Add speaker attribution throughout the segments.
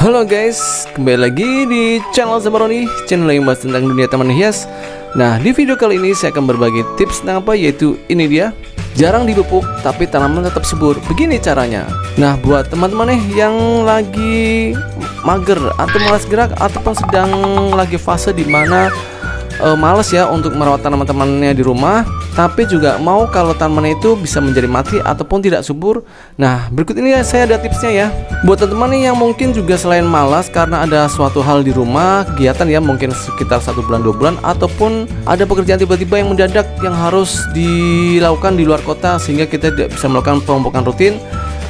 Speaker 1: Halo guys, kembali lagi di channel Zabaroni, channel yang membahas tentang dunia taman hias. Nah, di video kali ini saya akan berbagi tips tentang apa, yaitu ini dia. Jarang dipupuk tapi tanaman tetap subur. Begini caranya. Nah, buat teman-teman nih yang lagi mager atau malas gerak ataupun sedang lagi fase dimana males ya untuk merawat tanaman-temannya di rumah, tapi juga mau kalau tanamannya itu bisa menjadi mati ataupun tidak subur. Nah, berikut ini saya ada tipsnya ya. Buat teman-teman nih yang mungkin juga selain malas karena ada suatu hal di rumah, kegiatan ya, mungkin sekitar 1 bulan 2 bulan, ataupun ada pekerjaan tiba-tiba yang mendadak yang harus dilakukan di luar kota sehingga kita tidak bisa melakukan pemupukan rutin.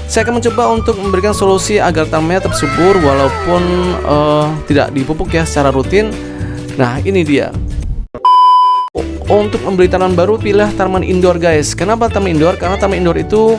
Speaker 1: Saya akan mencoba untuk memberikan solusi agar tanamannya tetap subur walaupun tidak dipupuk ya secara rutin. Nah, ini dia. Untuk membeli tanaman baru, pilih tanaman indoor guys. Kenapa tanaman indoor? Karena tanaman indoor itu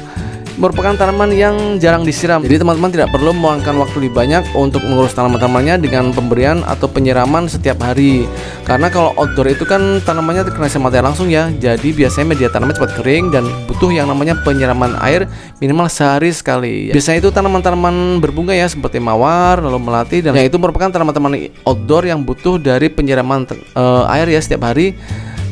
Speaker 1: merupakan tanaman yang jarang disiram. Jadi teman-teman tidak perlu meluangkan waktu lebih banyak untuk mengurus tanaman-tanamannya dengan pemberian atau penyiraman setiap hari. Karena kalau outdoor itu kan tanamannya terkena sinar matahari langsung ya. Jadi biasanya media tanaman cepat kering dan butuh yang namanya penyiraman air minimal sehari sekali. Biasanya itu tanaman-tanaman berbunga ya, seperti mawar, lalu melati, dan yang itu merupakan tanaman-tanaman outdoor yang butuh dari penyiraman air ya setiap hari.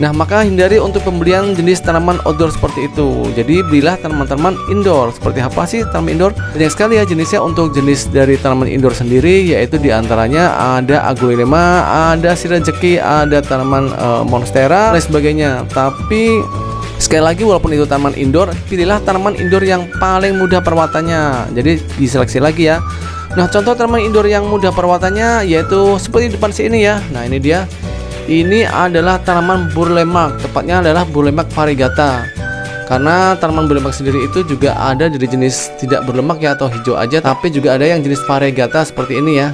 Speaker 1: Nah, maka hindari untuk pembelian jenis tanaman outdoor seperti itu. Jadi belilah tanaman-tanaman indoor. Seperti apa sih tanaman indoor? Banyak sekali ya jenisnya. Untuk jenis dari tanaman indoor sendiri, yaitu diantaranya ada Aglaonema, ada Sirajeki, ada tanaman monstera, dan sebagainya. Tapi sekali lagi, walaupun itu tanaman indoor, pilihlah tanaman indoor yang paling mudah perawatannya. Jadi diseleksi lagi ya. Nah, contoh tanaman indoor yang mudah perawatannya yaitu seperti depan sini ya. Nah, ini dia. Ini adalah tanaman burlemak, tepatnya adalah burlemak variegata. Karena tanaman burlemak sendiri itu juga ada dari jenis tidak berlemak ya atau hijau aja, tapi juga ada yang jenis variegata seperti ini ya.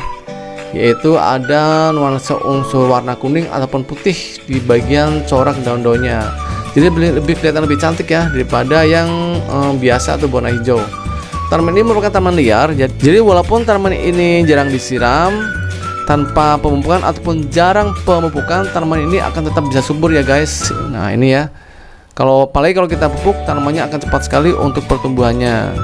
Speaker 1: Yaitu ada nuansa unsur warna kuning ataupun putih di bagian corak daun-daunnya. Jadi lebih kelihatan lebih cantik ya daripada yang biasa atau warna hijau. Tanaman ini merupakan tanaman liar. Jadi walaupun tanaman ini jarang disiram, tanpa pemupukan ataupun jarang pemupukan, tanaman ini akan tetap bisa subur ya guys. Nah, ini ya. Apalagi kalau kita pupuk, tanamannya akan cepat sekali untuk pertumbuhannya.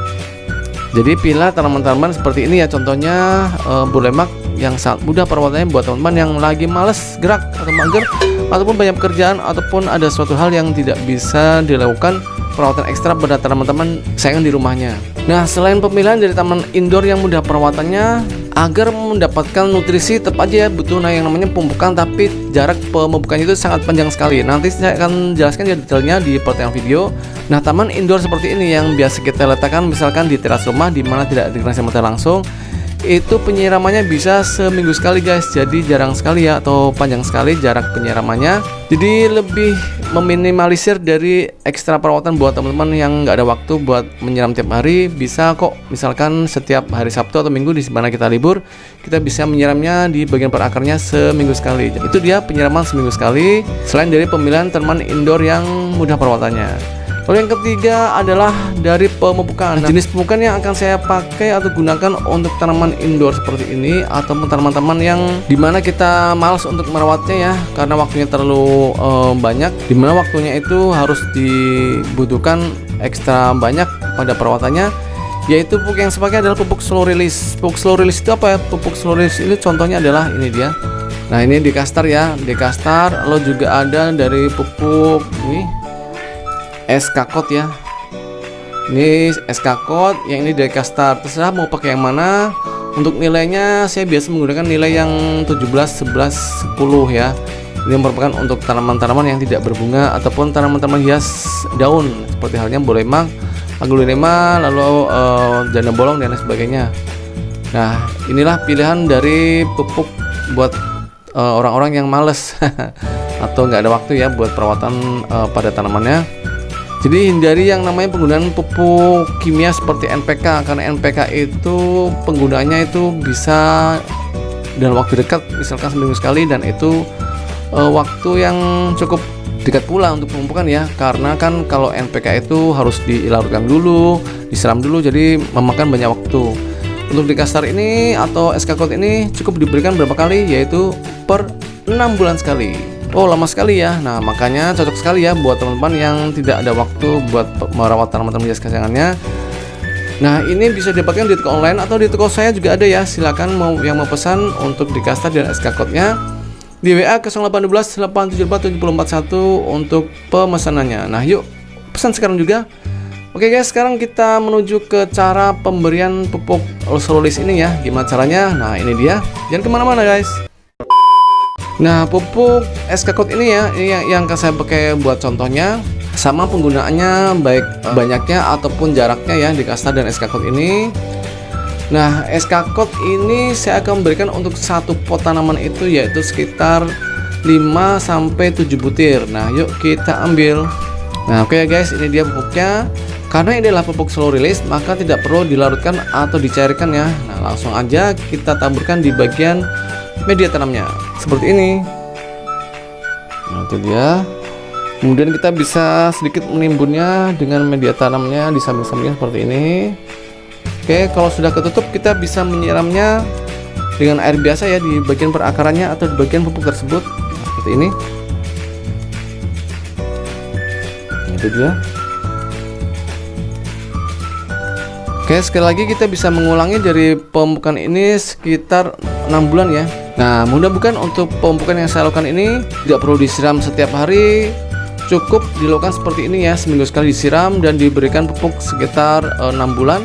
Speaker 1: Jadi pilih tanaman-tanaman seperti ini ya. Contohnya burlemak yang sangat mudah perawatannya buat teman-teman yang lagi males gerak atau mager, ataupun banyak pekerjaan, ataupun ada suatu hal yang tidak bisa dilakukan perawatan ekstra pada tanaman-tanaman sayang di rumahnya. Nah, selain pemilihan dari tanaman indoor yang mudah perawatannya, agar mendapatkan nutrisi tetap aja ya butuh yang namanya pemupukan, tapi jarak pemupukannya itu sangat panjang sekali. Nanti saya akan jelaskan ya detailnya di pertengahan video. Nah, taman indoor seperti ini yang biasa kita letakkan misalkan di teras rumah di mana tidak dikena sinar matahari langsung, itu penyiramannya bisa seminggu sekali guys. Jadi jarang sekali ya atau panjang sekali jarak penyiramannya. Jadi lebih meminimalisir dari ekstra perawatan buat teman-teman yang nggak ada waktu buat menyiram tiap hari. Bisa kok misalkan setiap hari Sabtu atau Minggu di mana kita libur, kita bisa menyiramnya di bagian per akarnya seminggu sekali. Itu dia penyiraman seminggu sekali. Selain dari pemilihan tanaman indoor yang mudah perawatannya. Lalu yang ketiga adalah dari pemupukan. Nah, jenis pemupukan yang akan saya pakai atau gunakan untuk tanaman indoor seperti ini ataupun tanaman-tanaman yang dimana kita malas untuk merawatnya ya, karena waktunya terlalu banyak, dimana waktunya itu harus dibutuhkan ekstra banyak pada perawatannya, yaitu pupuk yang saya pakai adalah pupuk slow release. Pupuk slow release itu apa ya? Pupuk slow release ini contohnya adalah ini dia. Nah, ini Dekastar ya, Dekastar. Lalu juga ada dari pupuk ini SK-Code ya. Ini SK-Code, yang ini Dekastar. Terserah mau pakai yang mana. Untuk nilainya saya biasa menggunakan nilai yang 17, 11, 10 ya. Ini merupakan untuk tanaman-tanaman yang tidak berbunga ataupun tanaman-tanaman hias daun seperti halnya burlemak, Aglaonema, lalu janda bolong dan lain sebagainya. Nah, inilah pilihan dari pupuk buat orang-orang yang males atau nggak ada waktu ya buat perawatan pada tanamannya. Jadi hindari yang namanya penggunaan pupuk kimia seperti NPK, karena NPK itu penggunaannya itu bisa dalam waktu dekat, misalkan seminggu sekali, dan itu waktu yang cukup dekat pula untuk pemupukan ya, karena kan kalau NPK itu harus dilarutkan dulu, disiram dulu, jadi memakan banyak waktu. Untuk Dekastar ini atau SK-Code ini cukup diberikan berapa kali, yaitu per 6 bulan sekali. Oh, lama sekali ya. Nah, makanya cocok sekali ya buat teman-teman yang tidak ada waktu buat merawat tanaman-tanaman hias kesayangannya. Nah, ini bisa didapatkan di toko online atau di toko saya juga ada ya. Silakan yang mau pesan untuk di Kastar dan SK Code-nya di WA 0812 874 7041 untuk pemesanannya. Nah, yuk pesan sekarang juga. Oke guys, sekarang kita menuju ke cara pemberian pupuk Sulfurylis ini ya. Gimana caranya? Nah, ini dia. Jangan kemana-mana guys. Nah, pupuk SK Code ini ya, ini yang saya pakai buat contohnya. Sama penggunaannya, baik banyaknya ataupun jaraknya ya di Kastar dan SK Code ini. Nah, SK Code ini saya akan memberikan untuk satu pot tanaman itu yaitu sekitar 5-7 butir. Nah, yuk kita ambil. Nah, oke ya guys, ini dia pupuknya. Karena ini adalah pupuk Sulfurylis, maka tidak perlu dilarutkan atau dicairkan ya. Nah, langsung aja kita taburkan di bagian media tanamnya seperti ini. Nah, itu dia. Kemudian kita bisa sedikit menimbunnya dengan media tanamnya di samping-sampingnya seperti ini. Oke, kalau sudah ketutup kita bisa menyiramnya dengan air biasa ya di bagian perakarannya atau di bagian pupuk tersebut. Nah, seperti ini. Itu dia. Oke, sekali lagi kita bisa mengulangi dari pemupukan ini sekitar 6 bulan ya. Nah, mudah-mudahan untuk pemupukan yang saya lakukan ini tidak perlu disiram setiap hari. Cukup dilakukan seperti ini ya, seminggu sekali disiram dan diberikan pupuk sekitar 6 bulan.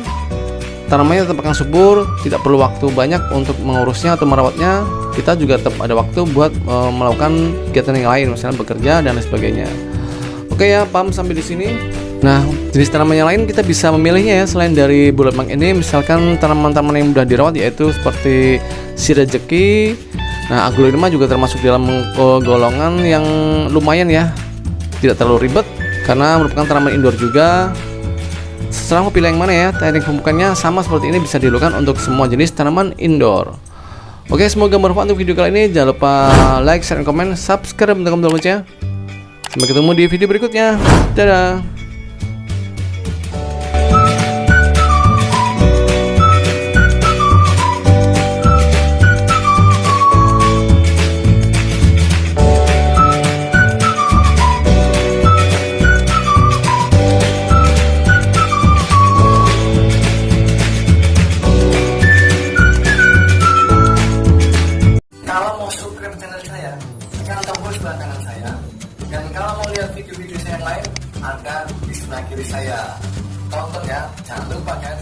Speaker 1: Tanamannya tetap akan subur, tidak perlu waktu banyak untuk mengurusnya atau merawatnya. Kita juga tetap ada waktu buat melakukan kegiatan yang lain, misalnya bekerja dan lain sebagainya. Oke ya, paham sampai di sini. Nah, jenis tanaman yang lain kita bisa memilihnya ya selain dari bulat mang ini. Misalkan tanaman-tanaman yang mudah dirawat yaitu seperti si rejeki. Nah, Aglaonema juga termasuk dalam golongan yang lumayan ya, tidak terlalu ribet karena merupakan tanaman indoor juga. Setelah mau pilih yang mana ya, teknik pemupukannya sama seperti ini, bisa dilakukan untuk semua jenis tanaman indoor. Oke, semoga bermanfaat untuk video kali ini. Jangan lupa like, share, dan komen, subscribe, dan tekan tombol loncengnya. Sampai ketemu di video berikutnya. Dadah.
Speaker 2: Kalau mau subscribe channel saya, tekan tombol sebelah kanan saya. Dan kalau mau lihat video-video saya yang lain, ada di sebelah kiri saya. Tonton ya, jangan lupa kan.